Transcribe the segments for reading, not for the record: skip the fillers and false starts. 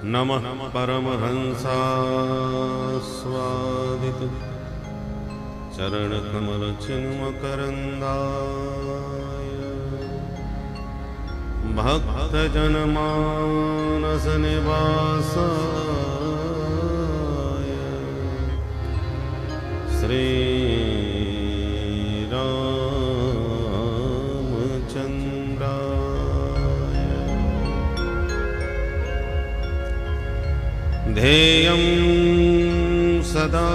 नमः परमहंसास्वादित चरणकमलचिन्मकरन्दाय भक्तजनमानसनिवासाय श्रीरामचन्द्राय ध्येयं सदा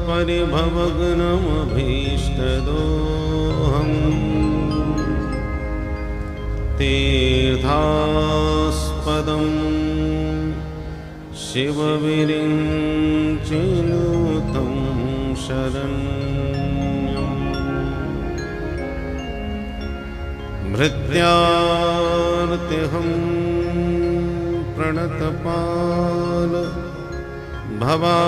परिभवग्नमभीष्टदोहम् तीर्थास्पदं शिवविरिञ्चिनुतं शरण्यम् भृत्यार्तिहं प्रणतपाल भवाभिभूतं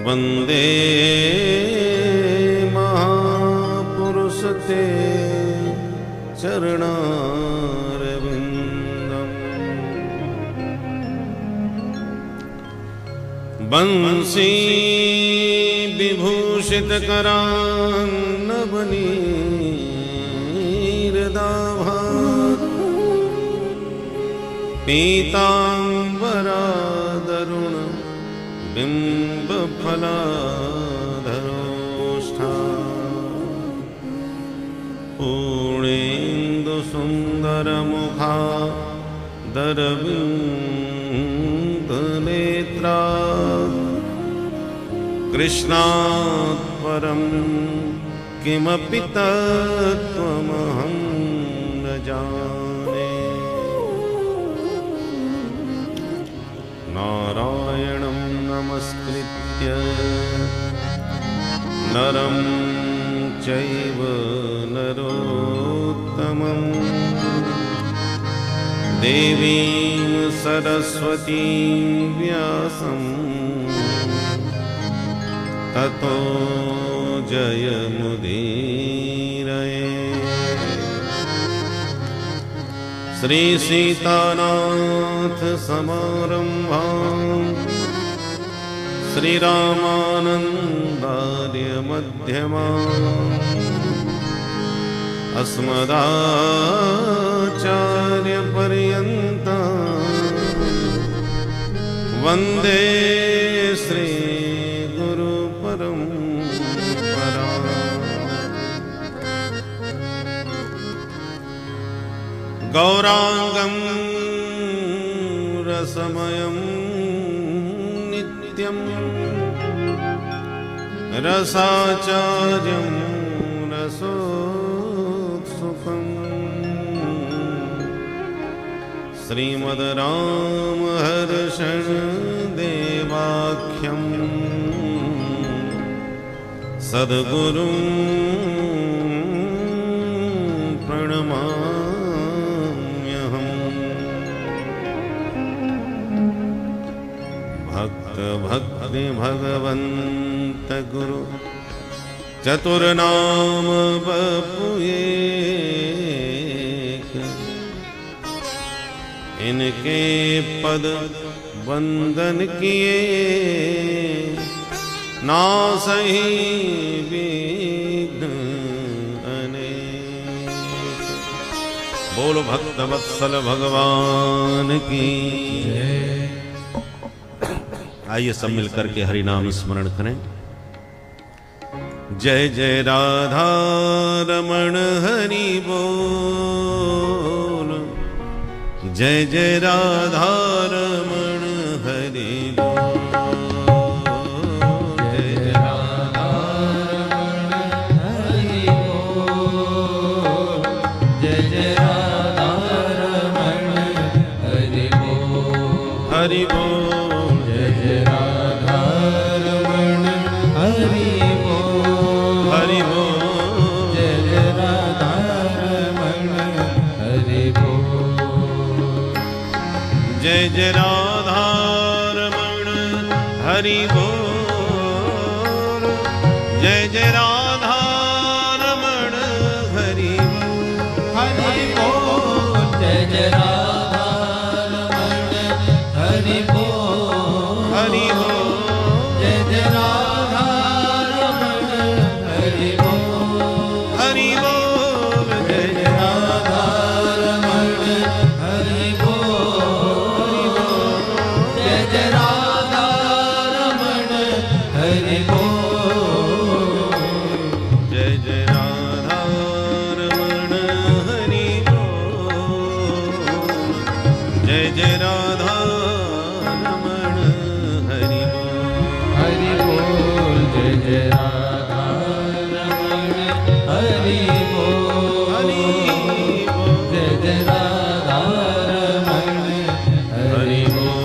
वन्दे महापुरुषते चरणारविन्दम् बंसी विभूषितकरान्नवनीरदाभात् पीताम्बरादरुण बिम्बफलाधरोष्ठा पूर्णेन्दुसुन्दरमुखा दरविन्दनेत्रा कृष्णात् परं किमपि तत्त्वमहं न जाने। नारायणं नमस्कृत्य नरं चैव नरोत्तमं देवीं सरस्वतीं व्यासं ततो जयमुदीरये। श्री सीतानाथ समारंभां श्रीरामानन्दार्य मध्यमाम् अस्मदाचार्य पर्यन्तां वन्दे श्री गुरु परम्परा। गौरांगं रसमयं नित्यं रसाचार्यं रसोत्सुकं श्रीमद् रामहर्षण देवाख्यं सद्गुरुं प्रणमाम्यहम्। भक्त भक्ति भगवंत गुरु चतुर्नाम बपुएक इनके पद वंदन किए नासहि विघ्न अनेक। बोलो भक्त वत्सल भगवान की जय। आइए सब मिलकर के हरि नाम स्मरण करें। जय जय राधा रमण हरि बोल, जय जय राधा रमण हरि बोल। हरि बोल जय जय राधा रमण हरि बोल। हरि बोल जय जय राधा रमण हरि बोल। जय जय राधा रमण हरि बोल। जय जय राधा रमण हरि बोल। जय राधा रमण हरि बोल हरि बोल जय जय राधा रमण हरि बोल हरि बोल जय जय राधा रमण हरि बोल जय जय राधा रमण हरि बोल जय जय राधा रमण हरि बोल जय जय राधा रमण हरि बोल हरि बोल जय जय राधा रमण हरि बोल जय जय राधा रमण हरि बोल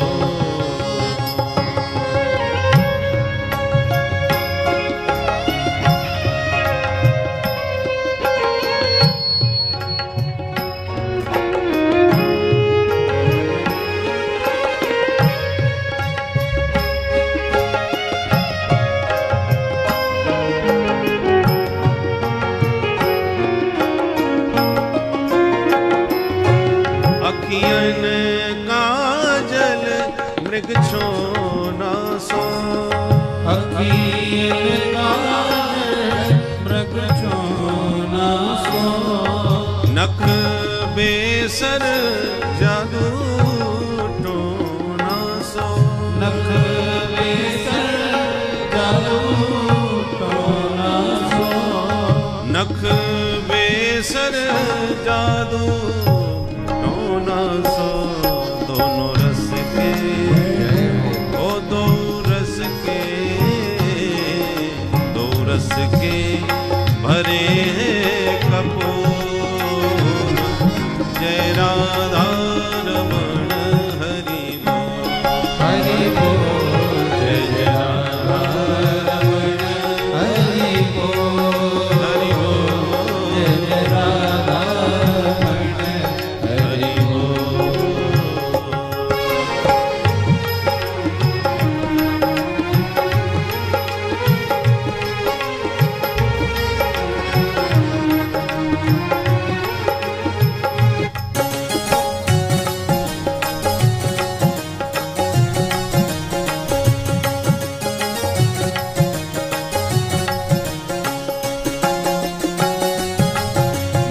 अखियन काजल मृग छोना सो अखियन काजल मृग छोना सो नख बेसर जादू टोना सो नख बेसर जादू टोना सो नख बेसर जादू टोना सो दोनों रस के ओ दो रस के दो रस के भरे हैं कपूर जय राधा रमण हरि बोल हरि बोल जय जय राधा रमण हरि बोल हरि बोल जय जय राधा रमण हरि बोल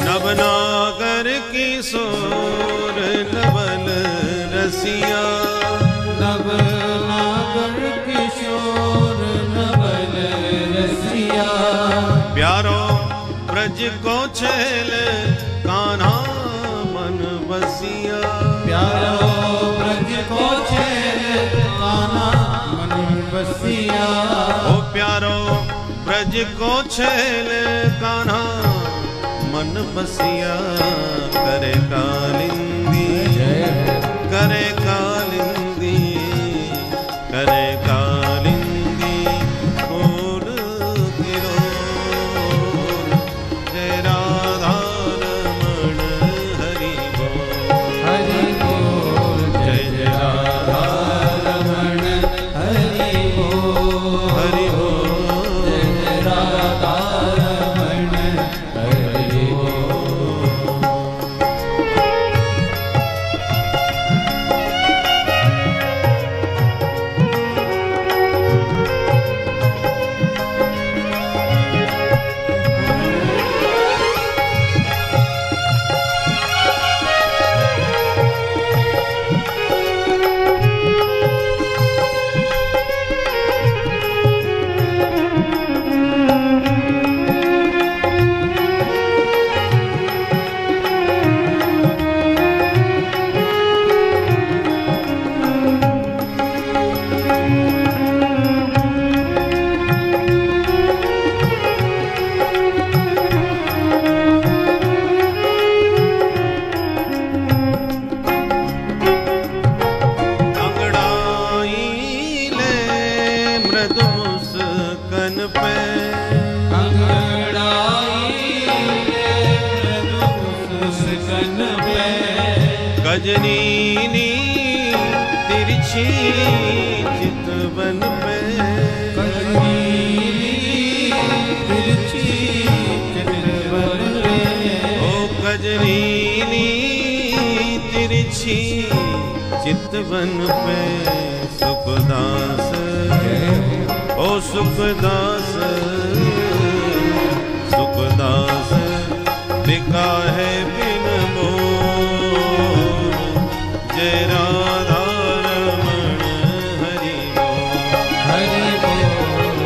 नवनागर किशोर नवल रसिया नवनागर किशोर नवल रसिया प्यारो ब्रज को छैल कान्हा मन बसिया प्यारो ब्रज को छैल कान्हा मन बसिया ओ प्यारो ब्रज को छैल कान्हा मन बसिया करे कालिंदी करे कालिंदी करे कालिंदी फूल गिरो जय राधा रमण हरि बोल हरि बोल जय जय राधा रमण हरि बोल हरि बोल जय जय राधा रमण हरि बोल गजनीनी तिरछी चितवन पे गजनीनी तिरछी चितवन पे ओ गजनीनी छी चितवन पे सुखदास, ओ सुखदास सुखदास बिका है बिन मोर, जय राधा रमण हरि बोल। हरि बोल,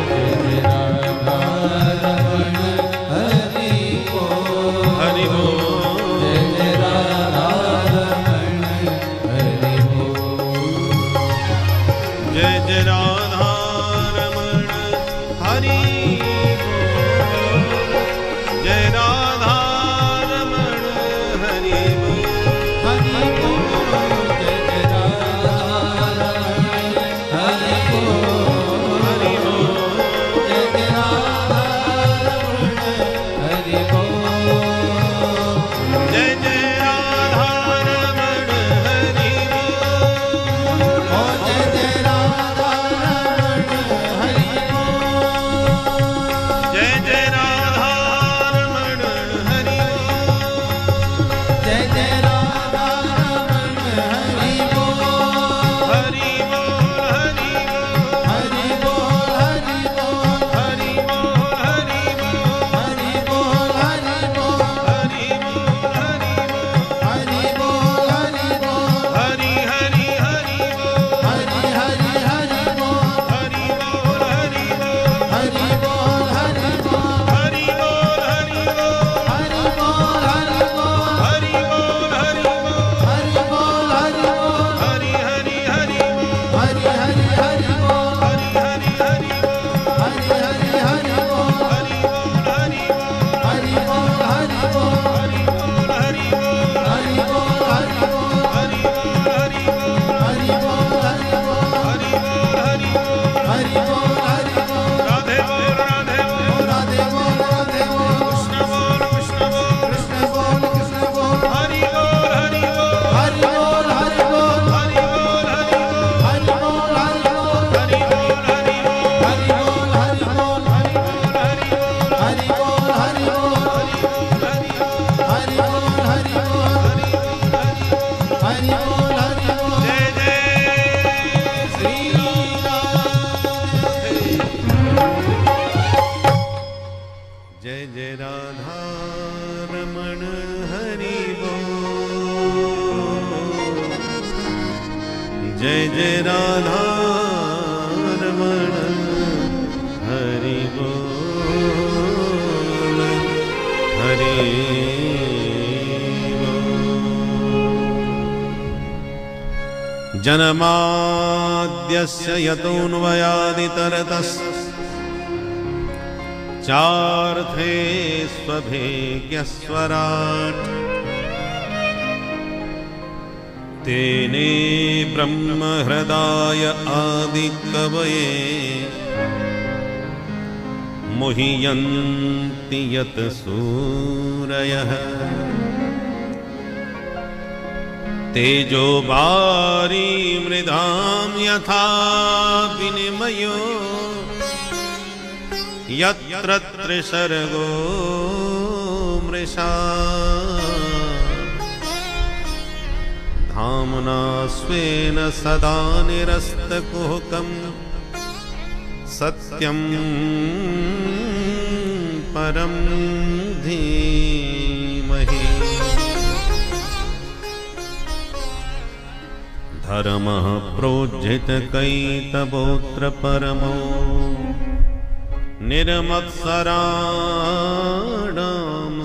जय राधा रमण हरि बोल। हरि बोल, जय राधा रमण हरि बोल। जय जय राधा रमण हरि बोल, जय राधा रमण हरि बोल। हरि बोल, जय राधा रमण हरि बोल। हरि बोल, जय राधा रमण हरि बोल। जय जय राधा रमण हरि बोल। ओ जय राधा रमण हरि बोल। जय जय राधा रमण हरि बोल। जय जय राधा रमण हरि बोल। हरि बोल, हरि बोल, हरि बोल, हरि बोल। हरि बोल, हरि बोल, हरि बोल, हरि बोल। हरि बोल, हरि बोल, हरि बोल। हरि हरि हरि बोल, हरि हरि हरि बोल। हरि बोल, हरि बोल, हरि बोल, हरि बोल। हरि बोल, हरि बोल, हरि बोल, हरि बोल। हरि बोल, हरि बोल, हरि बोल, हरि बोल। हरि हरि हरि बोल, हरि हरि हरि बोल। हरि हरि हरि बोल, हरि हरि हरि बोल। हरि बोल, हरि बोल, हरि बोल, हरि बोल। हरि बोल, हरि बोल, हरि बोल, हरि बोल। हरि बोल, हरि बोल, हरि बोल, हरि बोल। हरि बोल, हरि बोल, हरि बोल, हरि बोल। राधे बोल, राधे बोल, राधे बोल, राधे बोल। कृष्ण बोल, कृष्ण बोल, कृष्ण बोल, कृष्ण बोल। हरि बोल, हरि बोल, हरि बोल, हरि बोल। हरि बोल, हरि बोल, हरि बोल, हरि बोल। हरि बोल, हरि बोल, हरि बोल, हरि बोल। हरि बोल, हरि बोल, हरि बोल, हरि बोल। हरि बोल, हरि बोल, हरि बोल। हरि बोल, हरि बोल। जय जय श्री जय जय राधा रमण हरि बोल, जय जय राधा रमण हरि बोल, हरि बोल। जन्माद्यस्य यतोऽन्वयादितरतस् चार्थे स्वभेज्ञस्वराट्, तेने ब्रह्महृदाय आदिकवये मुह्यन्ति यत् सूरयः, तेजो वारी मृधां यथा विनिमयो यत्र त्रिसर्गो मृषा, धाम्ना स्वेन सदा निरस्तकुहकं सत्यं परं धीमहि। धर्मः प्रोज्झितकैतवोऽत्र परमो निर्मत्सराणां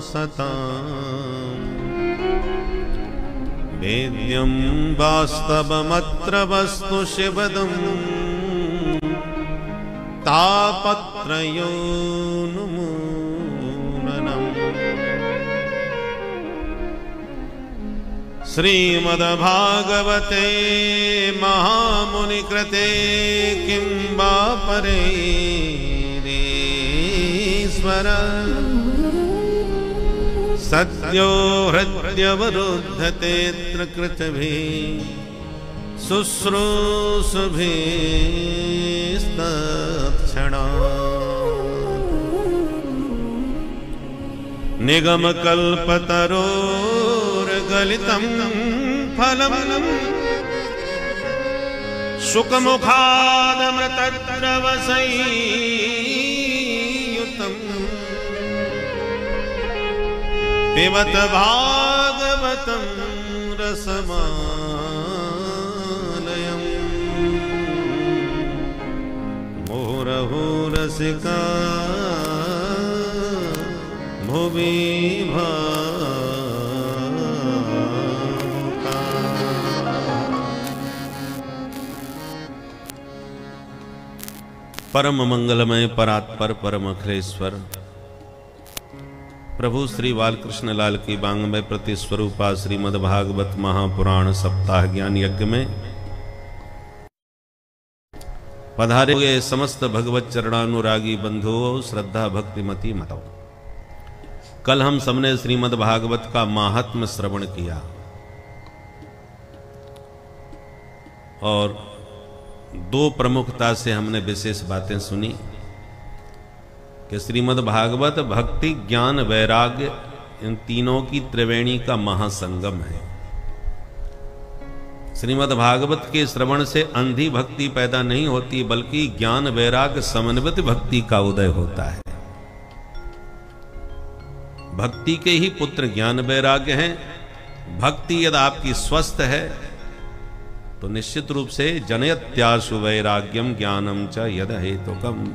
सताम्, वेद्यं वास्तवमत्र वस्तु शिवदम् तापत्रयोन्मूलनम्। श्रीमद्भागवते महामुनिकृते किं वा परेरीश्वर, सद्यो हृद्यवरुध्यतेऽत्र कृतभिः शुश्रूषुभिस्तत्क्षणात्। निगमकल्पतरोर्गलितं फलम सुखमुखादमृतद्रवसंयुतम् पिबत भागवतं रसमालयम् मुहुरहो रसिका भुवि भावुका। परम मंगलमय परात्पर परम अखिलेश्वर प्रभु श्री बालकृष्ण लाल की बांगमय प्रति स्वरूपा श्रीमद् भागवत महापुराण सप्ताह ज्ञान यज्ञ में पधारे हुए समस्त भगवत चरणानुरागी बंधुओं, श्रद्धा भक्तिमती मतों, कल हम सबने श्रीमद् भागवत का महात्म्य श्रवण किया और दो प्रमुखता से हमने विशेष बातें सुनी कि श्रीमद् भागवत भक्ति ज्ञान वैराग्य इन तीनों की त्रिवेणी का महासंगम है। श्रीमद् भागवत के श्रवण से अंधी भक्ति पैदा नहीं होती, बल्कि ज्ञान वैराग्य समन्वित भक्ति का उदय होता है। भक्ति के ही पुत्र ज्ञान वैराग्य हैं। भक्ति यदि आपकी स्वस्थ है तो निश्चित रूप से जनयत्याशु वैराग्यम ज्ञानम च यद हेतुकम,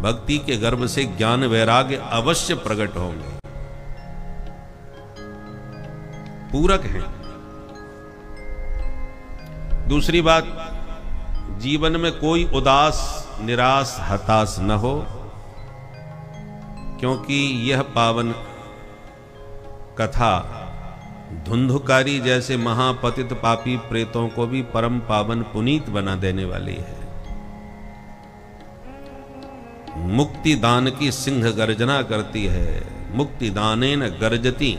भक्ति के गर्भ से ज्ञान वैराग्य अवश्य प्रकट होंगे, पूरक हैं। दूसरी बात, जीवन में कोई उदास निराश हताश न हो, क्योंकि यह पावन कथा धुंधुकारी जैसे महापतित पापी प्रेतों को भी परम पावन पुनीत बना देने वाली है। मुक्ति दान की सिंह गर्जना करती है, मुक्ति दानेन गर्जती,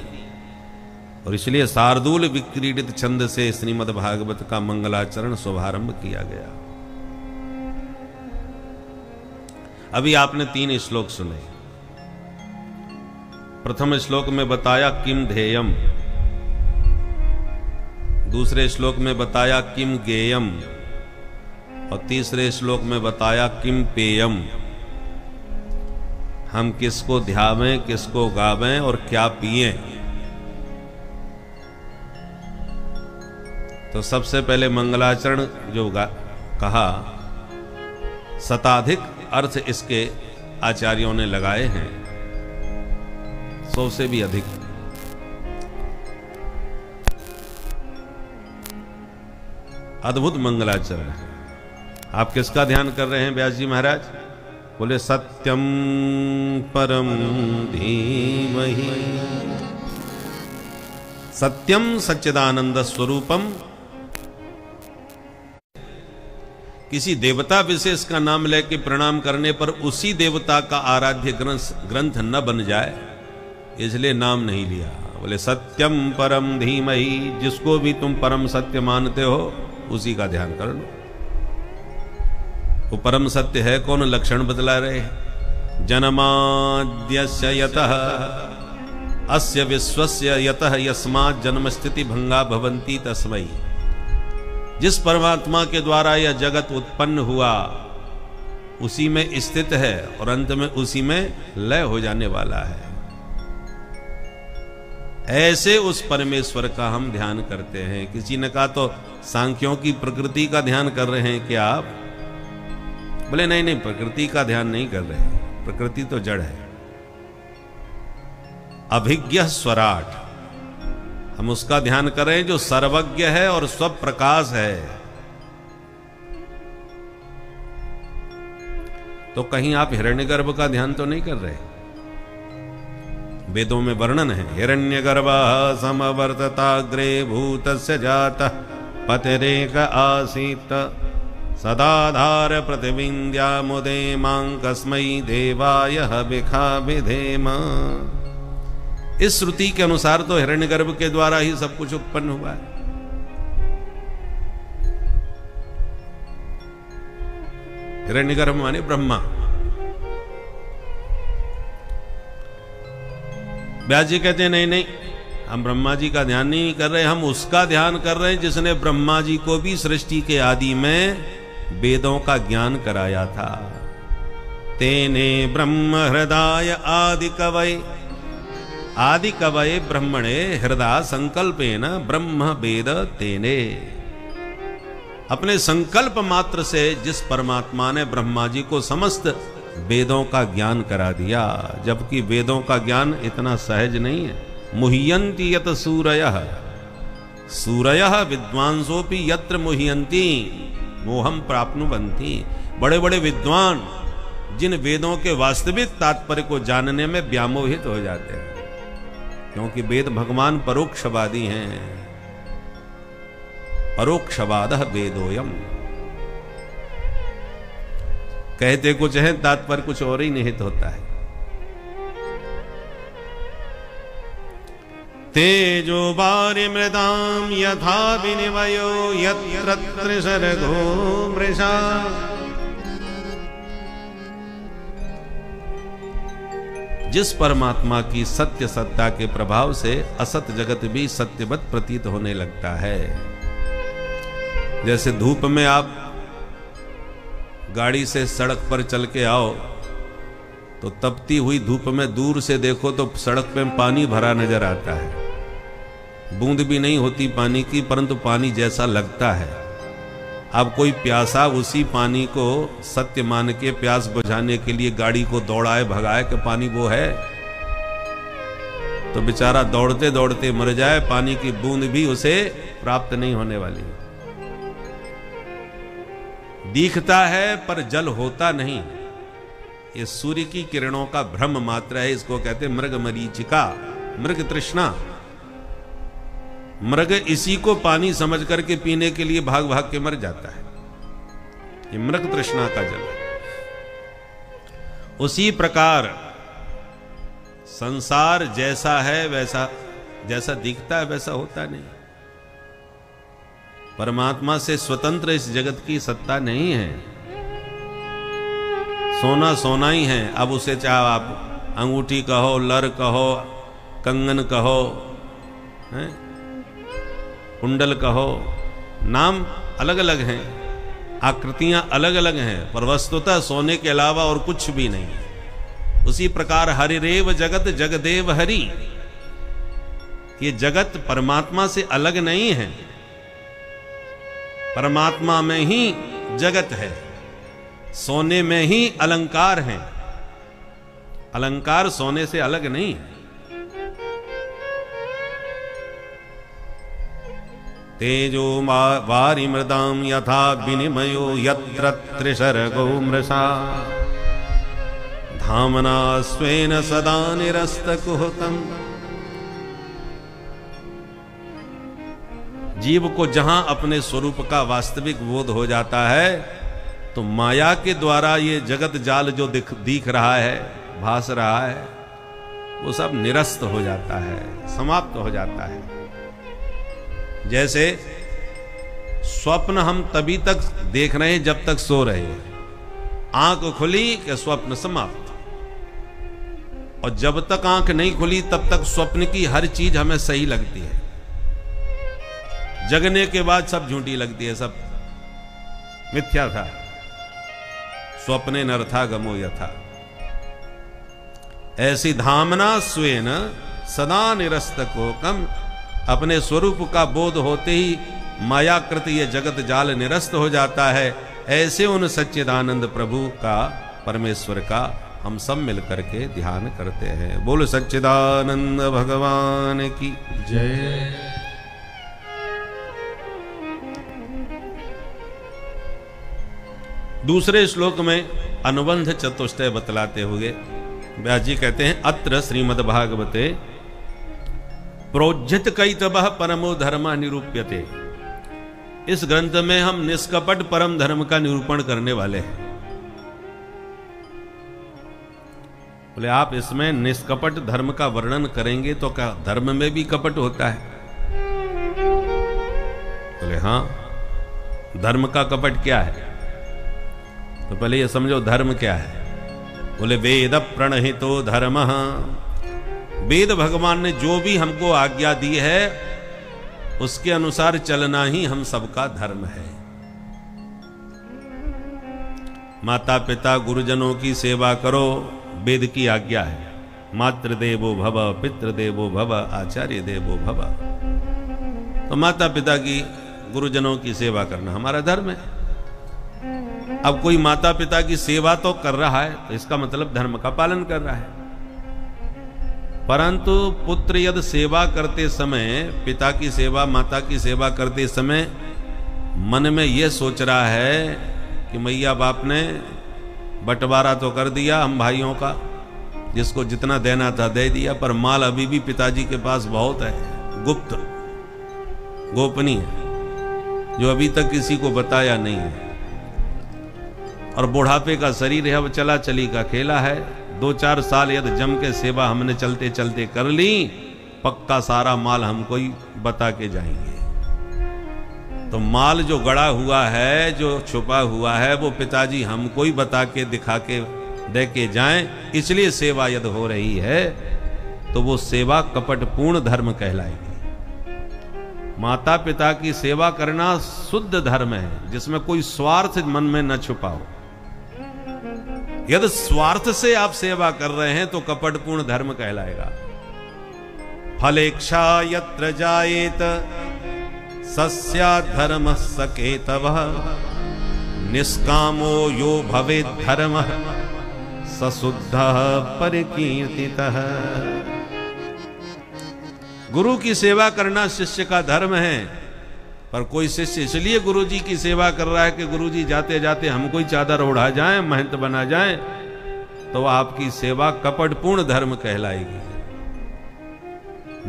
और इसलिए शार्दूल विक्रीडित छंद से श्रीमद् भागवत का मंगलाचरण शुभारंभ किया गया। अभी आपने 3 श्लोक सुने। प्रथम श्लोक में बताया किम ध्येयम, दूसरे श्लोक में बताया किम गेयम, और तीसरे श्लोक में बताया किम पेयम। हम किसको ध्यावें, किसको गावें और क्या पिएं। तो सबसे पहले मंगलाचरण जो कहा, शताधिक अर्थ इसके आचार्यों ने लगाए हैं, 100 से भी अधिक। अद्भुत मंगलाचरण है। आप किसका ध्यान कर रहे हैं व्यास जी महाराज? बोले सत्यम परम धीमहि, सत्यम सच्चिदानंद स्वरूपम। किसी देवता विशेष का नाम लेके प्रणाम करने पर उसी देवता का आराध्य ग्रंथ न बन जाए, इसलिए नाम नहीं लिया। बोले सत्यम परम धीमहि, जिसको भी तुम परम सत्य मानते हो उसी का ध्यान कर लो। वो परम सत्य है कौन? लक्षण बतला रहे हैं। जन्माद्यस्य यतः अस्य विश्वस्य यतः यस्मात् जन्म स्थिति भंगा भवन्ति तस्मै। जिस परमात्मा के द्वारा यह जगत उत्पन्न हुआ उसी में स्थित है और अंत में उसी में लय हो जाने वाला है। ऐसे उस परमेश्वर का हम ध्यान करते हैं। किसी ने कहा तो सांख्यों की प्रकृति का ध्यान कर रहे हैं क्या आप? बोले नहीं नहीं, प्रकृति का ध्यान नहीं कर रहे, प्रकृति तो जड़ है। अभिज्ञ स्वराट, हम उसका ध्यान कर रहे हैं जो सर्वज्ञ है और स्वप्रकाश है। तो कहीं आप हिरण्यगर्भ का ध्यान तो नहीं कर रहे? वेदों में वर्णन है, हिरण्यगर्भः समवर्तताग्रे भूतस्य जातः पतिरेक आसीत सदाधार प्रतिविंद्या मुदे मां कस्मै देवाय हविखा विधेम। इस श्रुति के अनुसार तो हिरण्यगर्भ के द्वारा ही सब कुछ उत्पन्न हुआ है। हिरण्यगर्भ माने ब्रह्मा। व्यास जी कहते हैं नहीं नहीं, हम ब्रह्मा जी का ध्यान नहीं कर रहे, हम उसका ध्यान कर रहे हैं जिसने ब्रह्मा जी को भी सृष्टि के आदि में वेदों का ज्ञान कराया था। तेने ब्रह्म हृदय आदि कवये ब्रह्मणे हृदय संकल्पेन ब्रह्म वेद तेने। अपने संकल्प मात्र से जिस परमात्मा ने ब्रह्मा जी को समस्त वेदों का ज्ञान करा दिया, जबकि वेदों का ज्ञान इतना सहज नहीं है। मुह्यन्ति यत सूरयः सूरयः विद्वांसोपि यत्र मुह्यन्ति मोहम प्राप्नुवन्ति। बड़े बड़े विद्वान जिन वेदों के वास्तविक तात्पर्य को जानने में व्यामोहित हो जाते हैं, क्योंकि वेद भगवान परोक्षवादी हैं। परोक्षवादः वेदोयम, कहते कुछ है तात्पर्य कुछ और ही निहित होता है। तेजो वारि मृदाम यथा विनिमयो यत्र त्रिसर्गो मृषा। जिस परमात्मा की सत्य सत्ता के प्रभाव से असत जगत भी सत्यवत प्रतीत होने लगता है। जैसे धूप में आप गाड़ी से सड़क पर चल के आओ तो तपती हुई धूप में दूर से देखो तो सड़क पे पानी भरा नजर आता है, बूंद भी नहीं होती पानी की, परंतु पानी जैसा लगता है। अब कोई प्यासा उसी पानी को सत्य मान के प्यास बुझाने के लिए गाड़ी को दौड़ाए भगाए कि पानी वो है, तो बेचारा दौड़ते दौड़ते मर जाए, पानी की बूंद भी उसे प्राप्त नहीं होने वाली। दिखता है पर जल होता नहीं। ये सूर्य की किरणों का भ्रम मात्र है। इसको कहते हैं मृग मरीचिका, मृग तृष्णा। मृग इसी को पानी समझ करके पीने के लिए भाग भाग के मर जाता है। ये मृग तृष्णा का जल है। उसी प्रकार संसार जैसा है वैसा, जैसा दिखता है वैसा होता नहीं। परमात्मा से स्वतंत्र इस जगत की सत्ता नहीं है। सोना सोना ही है। अब उसे चाहे आप अंगूठी कहो, लर कहो, कंगन कहो, कुंडल कहो, नाम अलग अलग हैं, आकृतियां अलग अलग हैं, पर वस्तुतः सोने के अलावा और कुछ भी नहीं। उसी प्रकार हरिरेव जगत जगदेव हरि। ये जगत परमात्मा से अलग नहीं है, परमात्मा में ही जगत है। सोने में ही अलंकार हैं, अलंकार सोने से अलग नहीं है। तेजो वारि मृदाम यथा विनिमयो यत्र त्रिसर्गो मृषा धामना स्वेन सदा निरस्तकुहकम्। जीव को जहां अपने स्वरूप का वास्तविक बोध हो जाता है तो माया के द्वारा ये जगत जाल जो दिख रहा है, भास रहा है, वो सब निरस्त हो जाता है, समाप्त हो जाता है। जैसे स्वप्न हम तभी तक देख रहे हैं जब तक सो रहे हैं। आंख खुली कि स्वप्न समाप्त, और जब तक आंख नहीं खुली तब तक स्वप्न की हर चीज हमें सही लगती है। जगने के बाद सब झूठी लगती है, सब मिथ्या था। स्वप्ने नरथा गमो यथा। ऐसी धामना स्वेन सदा निरस्तकोकम। अपने स्वरूप का बोध होते ही मायाकृत ये जगत जाल निरस्त हो जाता है। ऐसे उन सच्चिदानंद प्रभु का, परमेश्वर का हम सब मिलकर के ध्यान करते हैं। बोलो सच्चिदानंद भगवान की जय। दूसरे श्लोक में अनुबंध चतुष्टय बतलाते हुए व्यास जी कहते हैं, अत्र श्रीमद्भागवते प्रोज्झित कैतवः परमो धर्म निरूप्यते। इस ग्रंथ में हम निष्कपट परम धर्म का निरूपण करने वाले हैं। बोले आप इसमें निष्कपट धर्म का वर्णन करेंगे तो क्या धर्म में भी कपट होता है? बोले हाँ। धर्म का कपट क्या है? तो पहले ये समझो धर्म क्या है। बोले वेद प्रणहितो धर्मः वेद भगवान ने जो भी हमको आज्ञा दी है उसके अनुसार चलना ही हम सबका धर्म है। माता पिता गुरुजनों की सेवा करो, वेद की आज्ञा है। मातृदेवो भव, पितृदेवो भव, आचार्य देवो भव। तो माता पिता की गुरुजनों की सेवा करना हमारा धर्म है। अब कोई माता पिता की सेवा तो कर रहा है तो इसका मतलब धर्म का पालन कर रहा है। परंतु पुत्र यदि सेवा करते समय, पिता की सेवा, माता की सेवा करते समय मन में यह सोच रहा है कि मैया बाप ने बंटवारा तो कर दिया हम भाइयों का, जिसको जितना देना था दे दिया, पर माल अभी भी पिताजी के पास बहुत है, गुप्त गोपनीय, जो अभी तक किसी को बताया नहीं है। और बुढ़ापे का शरीर है, अब चला चली का खेला है। 2-4 साल यदि जम के सेवा हमने चलते चलते कर ली, पक्का सारा माल हमको ही बता के जाएंगे। तो माल जो गड़ा हुआ है, जो छुपा हुआ है, वो पिताजी हमको ही बता के दिखा के दे के जाएं। इसलिए सेवा यदि हो रही है तो वो सेवा कपटपूर्ण धर्म कहलाएगी। माता पिता की सेवा करना शुद्ध धर्म है, जिसमें कोई स्वार्थ मन में न छुपा हो। यदि स्वार्थ से आप सेवा कर रहे हैं तो कपटपूर्ण धर्म कहलाएगा। फलेच्छा यत्र जायेत सस्यात् धर्मः सकेतवः, निष्कामो यो भवेत् धर्मः स शुद्धः परिकीर्तितः। गुरु की सेवा करना शिष्य का धर्म है, पर कोई शिष्य इसलिए गुरु जी की सेवा कर रहा है कि गुरु जी जाते जाते हमको ही चादर ओढ़ा जाए, महंत बना जाए, तो आपकी सेवा कपटपूर्ण धर्म कहलाएगी।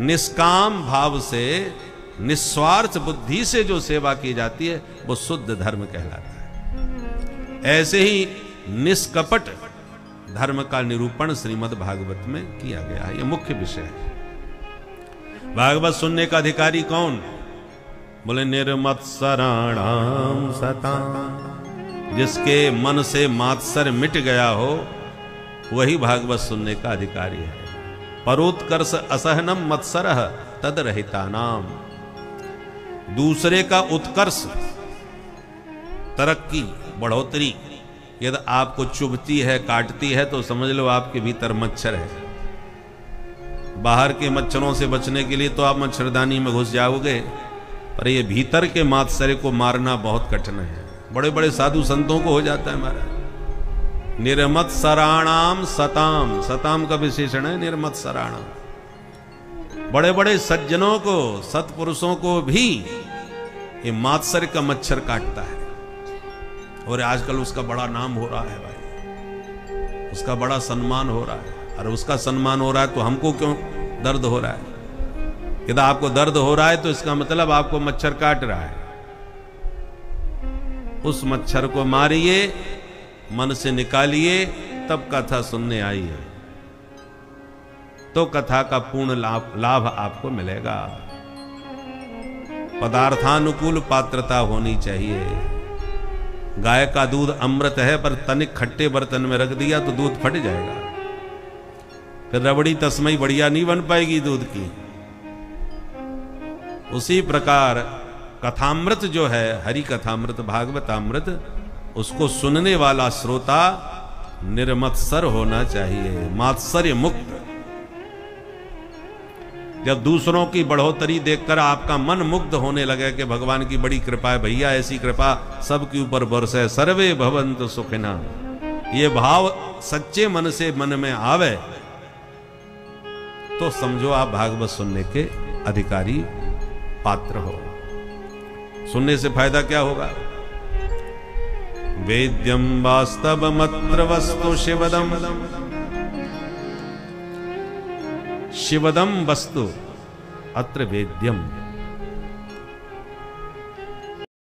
निष्काम भाव से, निस्वार्थ बुद्धि से जो सेवा की जाती है वो शुद्ध धर्म कहलाता है। ऐसे ही निष्कपट धर्म का निरूपण श्रीमद् भागवत में किया गया है। यह मुख्य विषय है। भागवत सुनने का अधिकारी कौन? बोले निर्मत्सराणाम सताम, जिसके मन से मात्सर्य मिट गया हो वही भागवत सुनने का अधिकारी है। परोत्कर्ष असहनम मत्सरः तद रहितानाम, दूसरे का उत्कर्ष, तरक्की, बढ़ोतरी यदि आपको चुभती है, काटती है, तो समझ लो आपके भीतर मच्छर है। बाहर के मच्छरों से बचने के लिए तो आप मच्छरदानी में घुस जाओगे, पर ये भीतर के मात्सर्य को मारना बहुत कठिन है। बड़े बड़े साधु संतों को हो जाता है महाराज। निर्मत्सराणाम सताम, सताम का विशेषण है निर्मत्सराणाम। बड़े बड़े सज्जनों को, सत्पुरुषों को भी ये मात्सर्य का मच्छर काटता है। और आजकल उसका बड़ा नाम हो रहा है भाई, उसका बड़ा सम्मान हो रहा है। अरे उसका सम्मान हो रहा है तो हमको क्यों दर्द हो रहा है? यदि आपको दर्द हो रहा है तो इसका मतलब आपको मच्छर काट रहा है। उस मच्छर को मारिए, मन से निकालिए, तब कथा सुनने आई है तो कथा का पूर्ण लाभ आपको मिलेगा। पदार्थानुकूल पात्रता होनी चाहिए। गाय का दूध अमृत है, पर तनिक खट्टे बर्तन में रख दिया तो दूध फट जाएगा, फिर रबड़ी तस्मई बढ़िया नहीं बन पाएगी दूध की। उसी प्रकार कथामृत जो है, हरि कथामृत, भागवतामृत, उसको सुनने वाला श्रोता निर्मत्सर होना चाहिए, मात्सर्य मुक्त। जब दूसरों की बढ़ोतरी देखकर आपका मन मुग्ध होने लगे कि भगवान की बड़ी कृपा है, भैया ऐसी कृपा सबके ऊपर बरसे, सर्वे भवन्तु सुखिनः, ये भाव सच्चे मन से मन में आवे तो समझो आप भागवत सुनने के अधिकारी पात्र हो। सुनने से फायदा क्या होगा? वेद्यम वास्तवमत्र वस्तु शिवदम, शिवदम वस्तु अत्र वेद्यम।